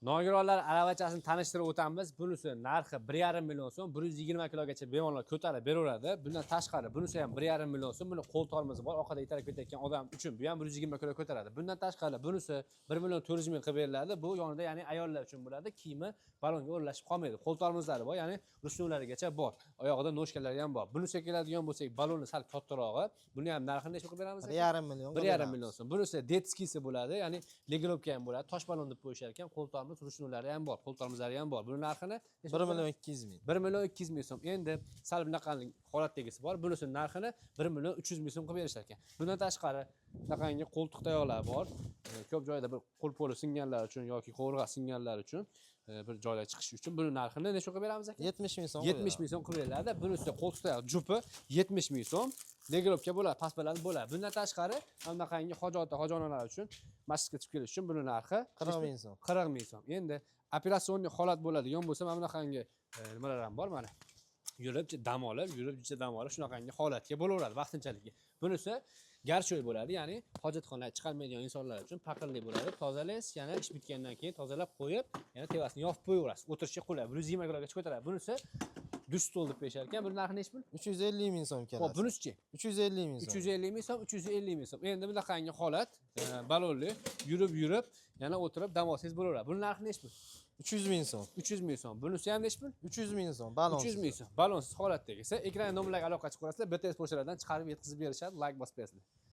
Nogironlar aravachasini tanishtirib o'tamiz. Bunisi narxi 1,5 million so'm, 120 kilogacha bemalol ko'tarib beraveradi. Bundan tashqari bunisi ham 1,5 million so'm. Buni qo'l tormozi bor, orqada itarib ketayotgan odam uchun bu ham 120 kilo ko'taradi. Bundan tashqari bunisi 1 million 400 ming qilib beriladi. Bu yonida ya'ni ayollar uchun bo'ladi. Kiyimi balonga o'ralashib qolmaydi. Qo'l tormozlari bor, ya'ni rusumlarigacha bor. Oyog'ida noshkalari ham bor. Bunisiga keladigan bo'lsak, baloni sal kattarog'i. Buni ham narxini necha qilib beramiz? 1,5 million. 1,5 million so'm. Bunisi detskisi bo'ladi, ya'ni legirovka ham bo'ladi. Tosh balon deb qo'yishar ekan, qo'l tormoz rusumlari ham bor, qo'l tormozlari ham bor. Buni narxini 1 million 200 ming. 1 million 200 ming so'm. Endi sal bunaqangi holatdagisi bor. Bunisi narxini 1 million 300 ming so'm qilib berishar ekan. Bundan tashqari bunaqangi qo'ltiq tayoqlar bor. Ko'p joyda bir qo'l-po'li singanlar uchun yoki qovurg'a singanlar uchun bir joyga chiqish uchun buni narxini necha qilib beramiz aka? 70 ming so'm. 70 ming so'm qilib beriladi. Bunisi qo'ltiq tayoq jupi 70 ming so'm. Legirovka bo'ladi, past baland bo'ladi. Bundan tashqari bunaqangi hojonalar uchun masjidga chiqib kelish uchun buni narxi 40 ming so'm. 40 ming so'm. Endi operatsionni holat bo'ladigan bo'lsa, mana bunaqangi nimalar ham bor mana. Yurib dam olib, shunaqangi holatga bo'laveradi vaqtinchalikka. Bunisi garchoy bo'ladi, ya'ni hojatxonaga chiqarmaydigan insonlar uchun paqirli bo'ladi. Tozalaysiz, yana ish bitgandan keyin tozalab qo'yib, yana tevasini yopib qo'yaverasiz. O'tirishga qulay. 120 kilogacha ko'taradi. Bunisi dush stol deb qo'yishar ekan. Buni narxi necha pul? 350 ming so'm keladi. Xo'p, bunisichi? 350 ming so'm. 350 ming so'm, 350 ming so'm. Endi bunaqangi holat, balonli, yurib, yana o'tirib dam olsangiz bo'laveradi. Buni narxi necha pul? 300 ming so'm. 300 ming so'm. Bunisi ham necha pul? 300 ming so'm. Balonsiz. 300 ming so'm. Balonsiz holatdagi esa ekran nomerlariga aloqa chiqarasizlar, BTS pochtalardan chiqarib yetkazib berishadi. Like bosib berasizlar.